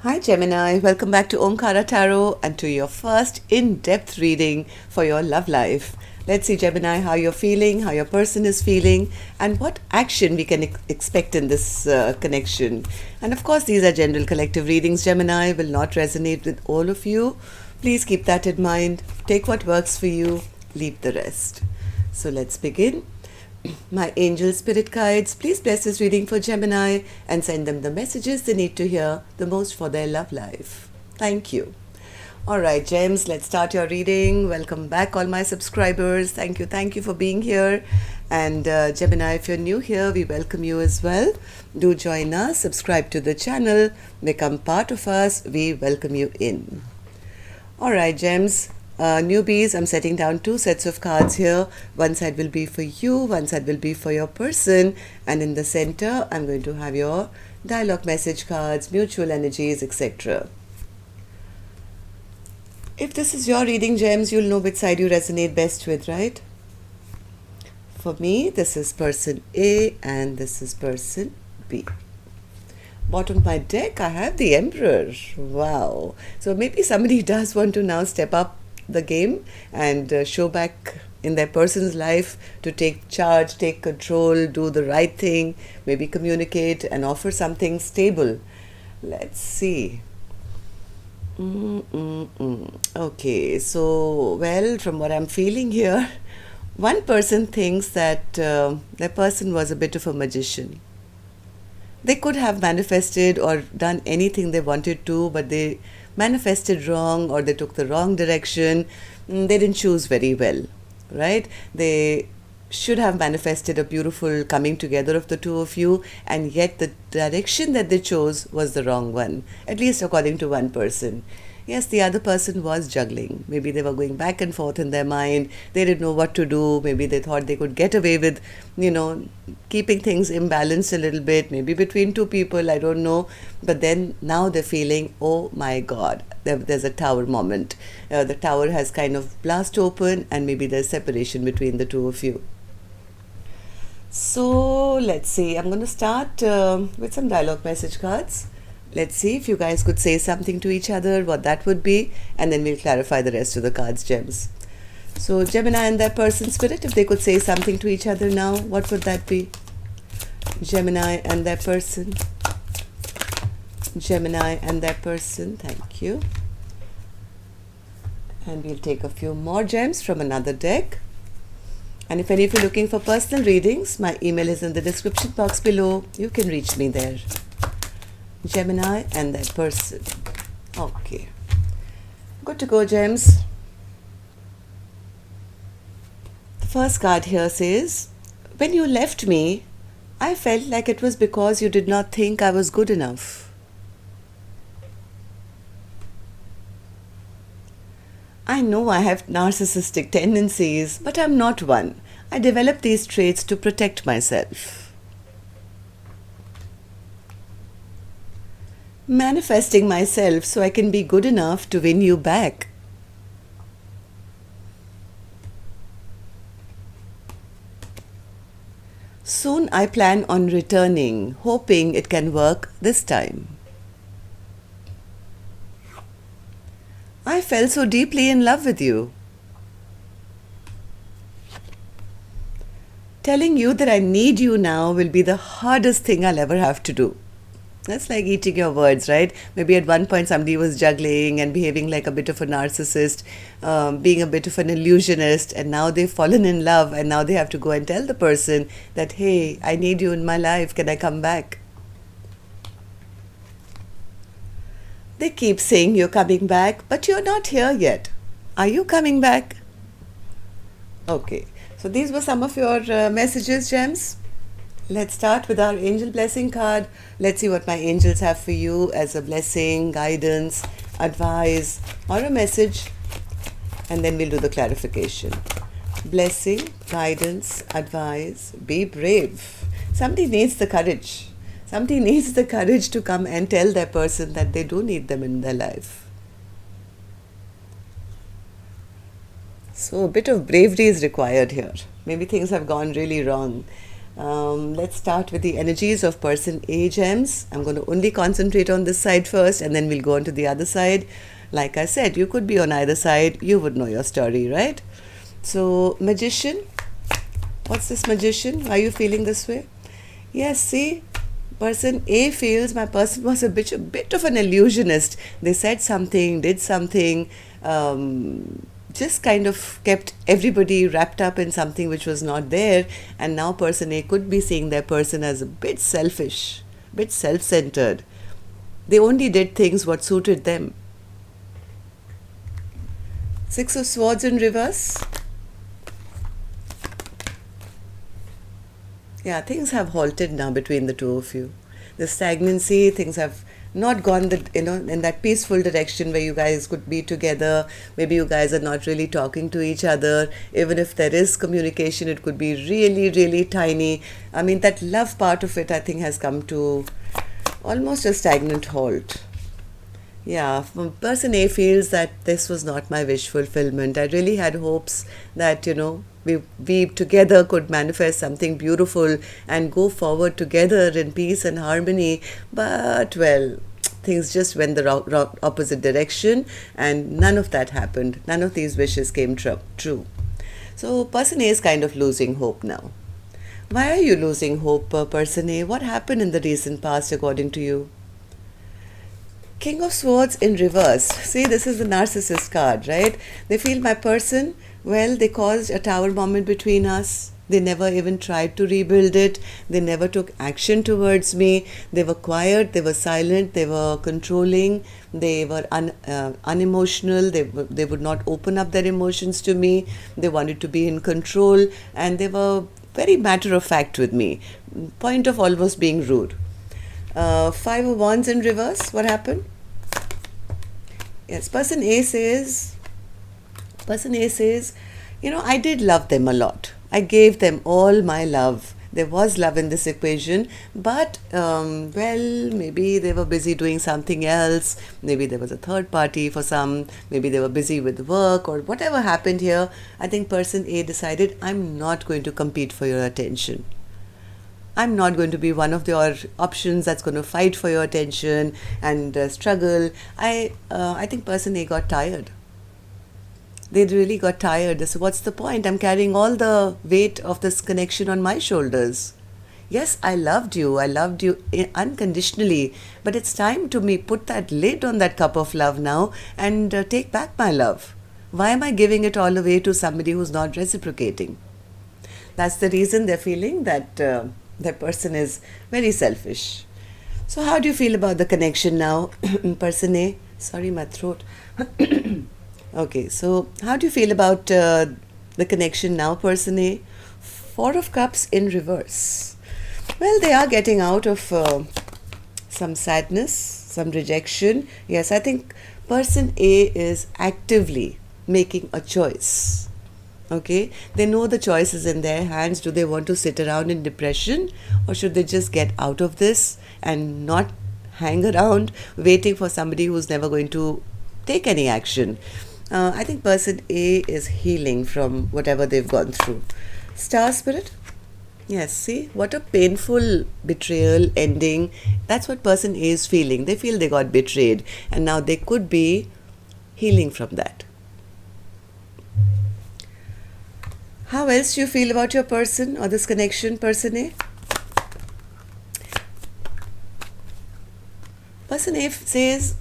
Hi Gemini, welcome back to Omkara Tarot and to your first in-depth reading for your love life. Let's see Gemini how you're feeling, how your person is feeling and what action we can expect in this connection. And of course these are general collective readings. Gemini will not resonate with all of you. Please keep that in mind. Take what works for you, leave the rest. So let's begin. My angel spirit guides, please bless this reading for Gemini and send them the messages they need to hear the most for their love life. Thank you. All right, Gems, let's start your reading. Welcome back, all my subscribers. Thank you for being here. And Gemini, if you're new here, we welcome you as well. Do join us, subscribe to the channel, become part of us. We welcome you in. All right, Gems. Newbies, I'm setting down two sets of cards here. One side will be for you, one side will be for your person, and in the center I'm going to have your dialogue message cards, mutual energies, etc. If this is your reading, Gems, you'll know which side you resonate best with, right? For me, this is person A and this is person B. Bottom of my deck, I have the Emperor. Wow. So maybe somebody does want to now step up the game and show back in their person's life to take charge, take control, do the right thing, maybe communicate and offer something stable. Let's see. Okay, so well, from what I'm feeling here, one person thinks that their person was a bit of a magician. They could have manifested or done anything they wanted to, but they manifested wrong or they took the wrong direction. They didn't choose very well, right? They should have manifested a beautiful coming together of the two of you, and yet the direction that they chose was the wrong one, at least according to one person. Yes, the other person was juggling. Maybe they were going back and forth in their mind. They didn't know what to do. Maybe they thought they could get away with, keeping things imbalanced a little bit, maybe between two people, I don't know. But then now they're feeling, oh my God, there's a tower moment. The tower has kind of blast open and maybe there's separation between the two of you. So let's see. I'm going to start with some dialogue message cards. Let's see if you guys could say something to each other, what that would be, and then we'll clarify the rest of the cards, Gems. So Gemini and their person spirit, if they could say something to each other now, what would that be? Gemini and their person. Gemini and their person. Thank you. And we'll take a few more gems from another deck. And if any of you are looking for personal readings, my email is in the description box below. You can reach me there. Gemini and their person. Okay. Good to go, Gems. The first card here says, when you left me, I felt like it was because you did not think I was good enough. I know I have narcissistic tendencies, but I'm not one. I developed these traits to protect myself. Manifesting myself so I can be good enough to win you back. Soon I plan on returning, hoping it can work this time. I fell so deeply in love with you. Telling you that I need you now will be the hardest thing I'll ever have to do. That's like eating your words, right? Maybe at one point somebody was juggling and behaving like a bit of a narcissist, being a bit of an illusionist, and now they've fallen in love and now they have to go and tell the person that, hey, I need you in my life, can I come back? They keep saying you're coming back, but you're not here yet. Are you coming back? Okay, so these were some of your messages, Gems. Let's start with our angel blessing card. Let's see what my angels have for you as a blessing, guidance, advice, or a message. And then we'll do the clarification. Blessing, guidance, advice, be brave. Somebody needs the courage. Somebody needs the courage to come and tell their person that they do need them in their life. So a bit of bravery is required here. Maybe things have gone really wrong. Let's start with the energies of person A, Gems. I'm going to only concentrate on this side first and then we'll go on to the other side. Like I said, you could be on either side. You would know your story, right? So, Magician. What's this, Magician? Why are you feeling this way? Yes, see, person A feels my person was a bit of an illusionist. They said something, did something, just kind of kept everybody wrapped up in something which was not there. And now person A could be seeing their person as a bit selfish, bit self-centered. They only did things what suited them. Six of Swords in reverse. Yeah, things have halted now between the two of you. The stagnancy, things have not gone in that peaceful direction where you guys could be together. Maybe you guys are not really talking to each other. Even if there is communication, it could be really, really tiny. I mean, that love part of it, I think, has come to almost a stagnant halt. Yeah, person A feels that this was not my wish fulfillment. I really had hopes that, we together could manifest something beautiful and go forward together in peace and harmony. But, well, things just went the opposite direction and none of that happened. None of these wishes came true. So, person A is kind of losing hope now. Why are you losing hope, person A? What happened in the recent past according to you? King of Swords in reverse. See, this is the narcissist card, right? They feel my person, well, they caused a tower moment between us. They never even tried to rebuild it. They never took action towards me. They were quiet, they were silent, they were controlling, they were unemotional, they would not open up their emotions to me. They wanted to be in control and they were very matter of fact with me. Point of almost being rude. Five of Wands in reverse. What happened? Yes, person A says, I did love them a lot. I gave them all my love. There was love in this equation, but, maybe they were busy doing something else. Maybe there was a third party for some. Maybe they were busy with work or whatever happened here. I think person A decided, I'm not going to compete for your attention. I'm not going to be one of your options that's going to fight for your attention and struggle. I think person A got tired. They really got tired. So what's the point? I'm carrying all the weight of this connection on my shoulders. Yes, I loved you unconditionally, but it's time to me put that lid on that cup of love now and take back my love. Why am I giving it all away to somebody who's not reciprocating? That's the reason they're feeling that their person is very selfish. So how do you feel about the connection now, person A? Sorry, my throat. Okay, so how do you feel about the connection now, person A? Four of Cups in reverse. Well, they are getting out of some sadness, some rejection. Yes, I think person A is actively making a choice. Okay, they know the choice is in their hands. Do they want to sit around in depression or should they just get out of this and not hang around waiting for somebody who's never going to take any action? I think person A is healing from whatever they've gone through. Star Spirit? Yes, see, what a painful betrayal ending. That's what person A is feeling. They feel they got betrayed and now they could be healing from that. How else do you feel about your person or this connection, person A? Person A says,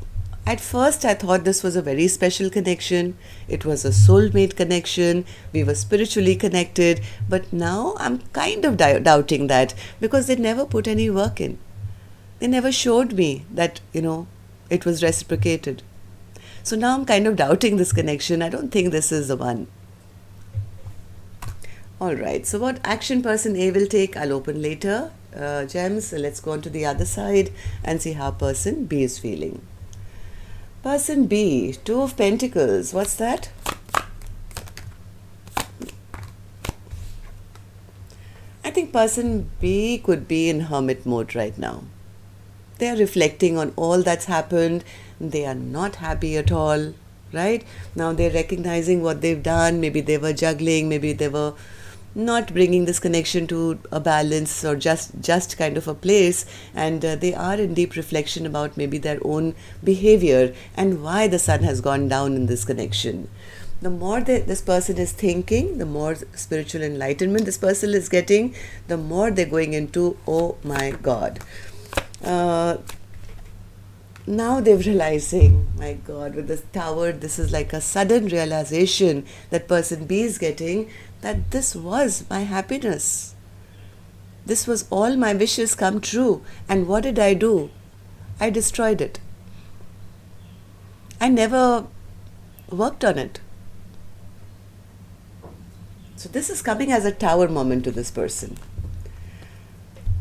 at first I thought this was a very special connection. It was a soulmate connection. We were spiritually connected. But now I'm kind of doubting that because they never put any work in. They never showed me that, it was reciprocated. So now I'm kind of doubting this connection. I don't think this is the one. Alright, so what action person A will take, I'll open later. Gems, let's go on to the other side and see how person B is feeling. Person B, Two of Pentacles, what's that? I think person B could be in hermit mode right now. They are reflecting on all that's happened. They are not happy at all, right? Now they're recognizing what they've done. Maybe they were juggling, maybe they were not bringing this connection to a balance or just kind of a place, and they are in deep reflection about maybe their own behavior and why the sun has gone down in this connection. The more this person is thinking, the more spiritual enlightenment this person is getting, the more they're going into, oh my God. Now they're realizing, my God, with this tower, this is like a sudden realization that person B is getting, that this was my happiness. This was all my wishes come true. And what did I do? I destroyed it. I never worked on it. So this is coming as a tower moment to this person.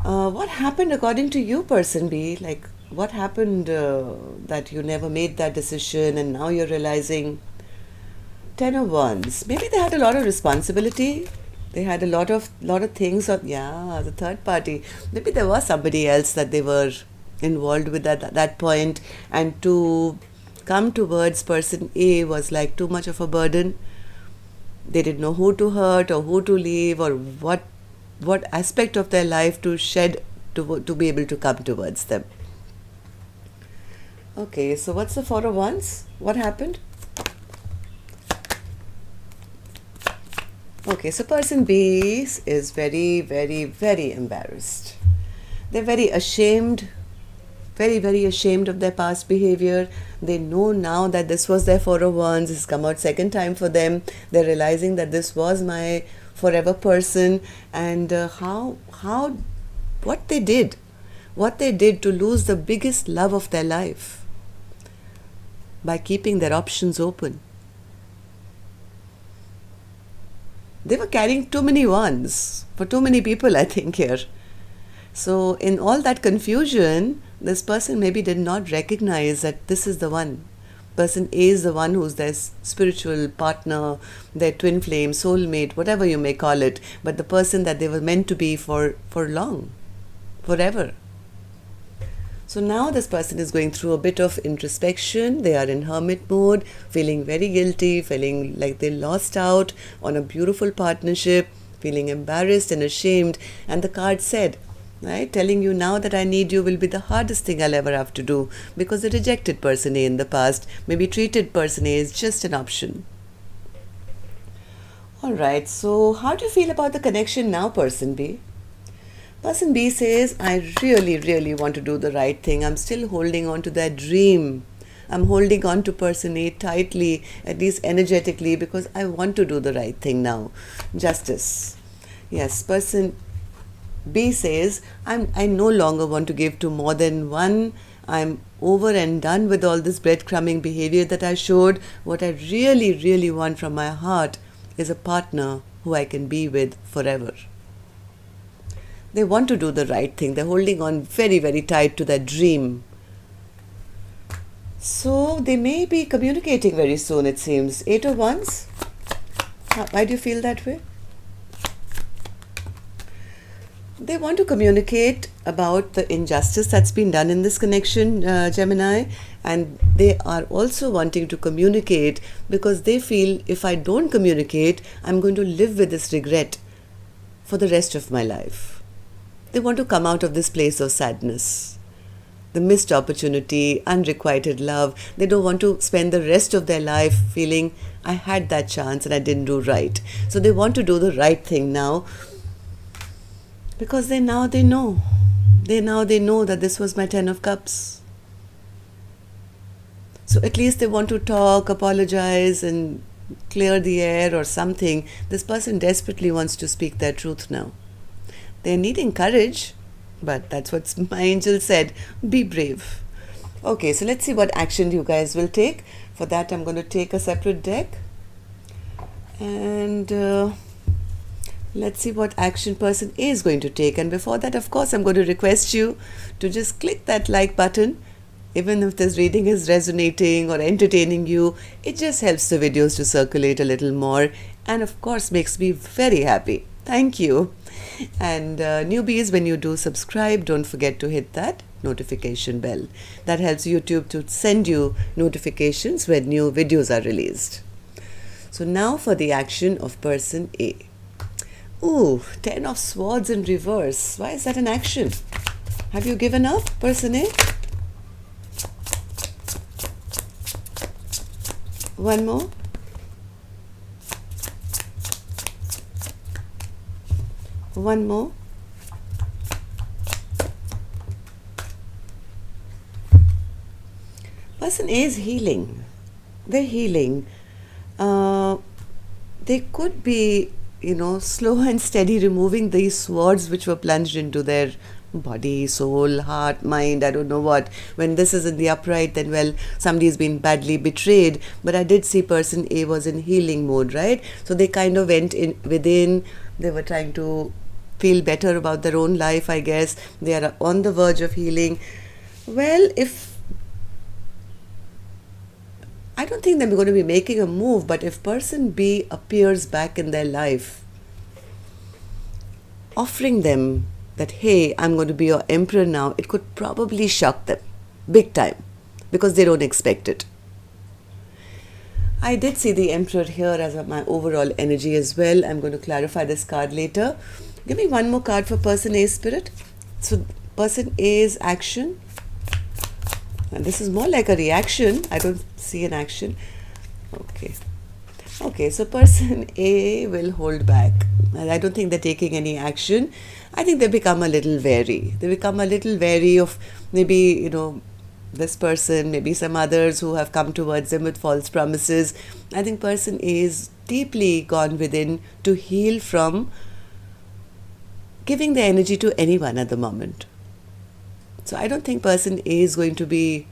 What happened according to you, person B? Like, what happened that you never made that decision and now you're realizing? 10 of Wands. Maybe they had a lot of responsibility. They had a lot of things on, the third party. Maybe there was somebody else that they were involved with at that point, and to come towards person A was like too much of a burden. They didn't know who to hurt or who to leave or what aspect of their life to shed to be able to come towards them. Okay, so what's the Four of Wands? What happened? Okay, so person B is very, very, very embarrassed. They're very ashamed, very, very ashamed of their past behavior. They know now that this was their Four of Wands. It's come out second time for them. They're realizing that this was my forever person, and what they did to lose the biggest love of their life by keeping their options open. They were carrying too many wands for too many people, I think, here. So in all that confusion, this person maybe did not recognize that this is the one. Person A is the one who's their spiritual partner, their twin flame, soulmate, whatever you may call it, but the person that they were meant to be for long, forever. So now this person is going through a bit of introspection. They are in hermit mode, feeling very guilty, feeling like they lost out on a beautiful partnership, feeling embarrassed and ashamed. And the card said, right, telling you now that I need you will be the hardest thing I'll ever have to do, because the rejected person A in the past, maybe treated person A is just an option. Alright, so how do you feel about the connection now, person B? Person B says, I really, really want to do the right thing. I'm still holding on to that dream. I'm holding on to person A tightly, at least energetically, because I want to do the right thing now. Justice. Yes, person B says, I no longer want to give to more than one. I'm over and done with all this breadcrumbing behavior that I showed. What I really, really want from my heart is a partner who I can be with forever. They want to do the right thing. They're holding on very, very tight to that dream. So they may be communicating very soon, it seems. 8 of Wands. Why do you feel that way? They want to communicate about the injustice that's been done in this connection, Gemini, and they are also wanting to communicate because they feel if I don't communicate, I'm going to live with this regret for the rest of my life. They want to come out of this place of sadness, the missed opportunity, unrequited love. They don't want to spend the rest of their life feeling I had that chance and I didn't do right. So they want to do the right thing now, because they know that this was my 10 of Cups. So at least they want to talk, apologize, and clear the air or something. This person desperately wants to speak their truth now. They're needing courage, but that's what my angel said. Be brave. Okay, so let's see what action you guys will take. For that, I'm going to take a separate deck. And let's see what action person A is going to take. And before that, of course, I'm going to request you to just click that like button. Even if this reading is resonating or entertaining you, it just helps the videos to circulate a little more. And of course, makes me very happy. Thank you. And newbies, when you do subscribe, don't forget to hit that notification bell. That helps YouTube to send you notifications when new videos are released. So now for the action of person A. Ooh, Ten of Swords in reverse. Why is that an action? Have you given up, person A? One more. One more. Person A is healing. They're healing. They could be, slow and steady removing these swords which were plunged into their body, soul, heart, mind, I don't know what. When this is in the upright, then well, somebody's been badly betrayed. But I did see person A was in healing mode, right? So they kind of went in within. They were trying to feel better about their own life, I guess. They are on the verge of healing. Well, I don't think they're going to be making a move, but if person B appears back in their life, offering them that, hey, I'm going to be your emperor now, it could probably shock them big time because they don't expect it. I did see the emperor here as my overall energy as well. I'm going to clarify this card later. Give me one more card for person A, spirit. So person A's action. And this is more like a reaction. I don't see an action. Okay, so person A will hold back. And I don't think they're taking any action. I think they become a little wary. They become a little wary of maybe, this person, maybe some others who have come towards them with false promises. I think person A is deeply gone within to heal from giving their energy to anyone at the moment. So I don't think person A is going to be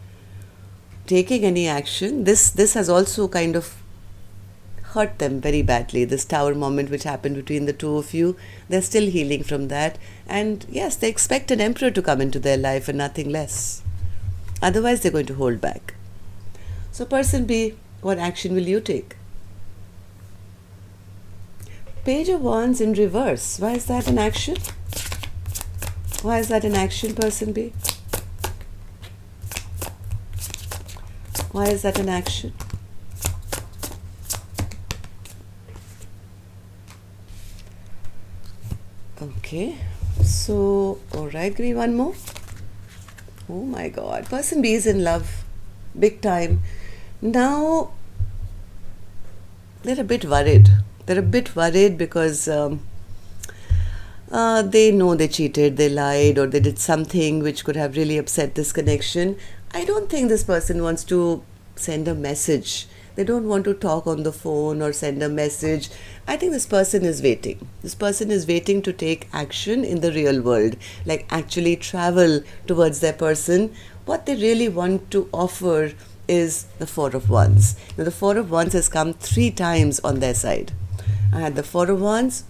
taking any action. This has also kind of hurt them very badly. This tower moment which happened between the two of you, they're still healing from that. And yes, they expect an emperor to come into their life and nothing less. Otherwise, they're going to hold back. So person B, what action will you take? Page of Wands in reverse. Why is that an action? Why is that an action, person B? Why is that an action? Okay, so, alright, give me one more. Oh my God, person B is in love, big time. Now, they're a bit worried. They're a bit worried because they know they cheated, they lied, or they did something which could have really upset this connection. I don't think this person wants to send a message. They don't want to talk on the phone or send a message. I think this person is waiting. This person is waiting to take action in the real world, like actually travel towards their person. What they really want to offer is the Four of Wands. Now, the Four of Wands has come 3 times on their side. I had the Four of Wands,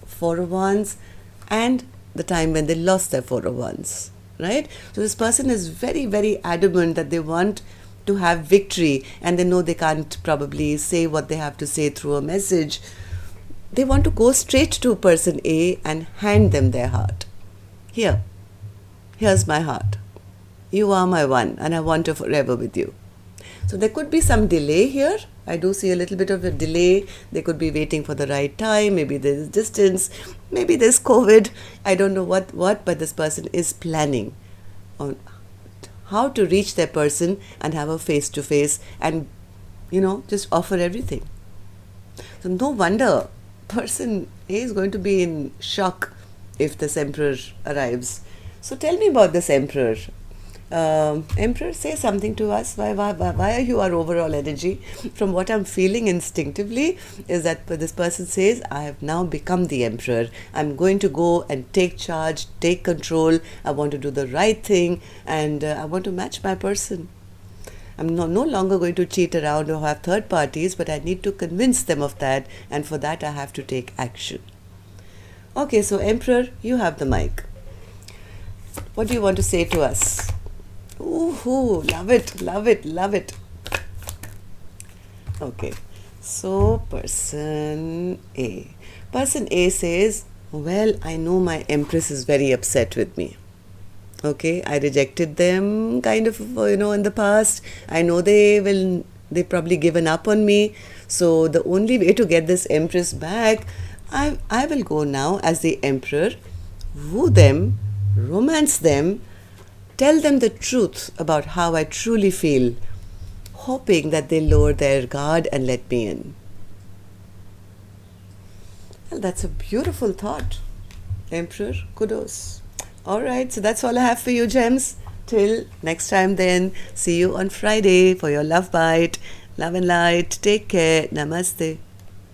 and the time when they lost their Four of Wands, right? So this person is very, very adamant that they want to have victory, and they know they can't probably say what they have to say through a message. They want to go straight to person A and hand them their heart. Here's my heart. You are my one, and I want to forever with you. So there could be some delay here. I do see a little bit of a delay. They could be waiting for the right time. Maybe there's distance. Maybe there's COVID. I don't know what, but this person is planning on how to reach their person and have a face-to-face and, just offer everything. So no wonder person A is going to be in shock if this emperor arrives. So tell me about this emperor. Emperor, say something to us. Why are you our overall energy? From what I'm feeling instinctively is that this person says, I have now become the emperor. I'm going to go and take charge, take control. I want to do the right thing, and I want to match my person. I'm no longer going to cheat around or have third parties, but I need to convince them of that, and for that I have to take action. Okay, so Emperor, you have the mic. What do you want to say to us? Ooh, love it, love it, love it. Okay, so person A. Person A says, well, I know my Empress is very upset with me. Okay, I rejected them kind of, in the past. I know they've probably given up on me. So the only way to get this Empress back, I will go now as the emperor, woo them, romance them, tell them the truth about how I truly feel, hoping that they lower their guard and let me in. Well, that's a beautiful thought, Emperor. Kudos. All right, so that's all I have for you, gems. Till next time, then. See you on Friday for your love bite. Love and light. Take care. Namaste.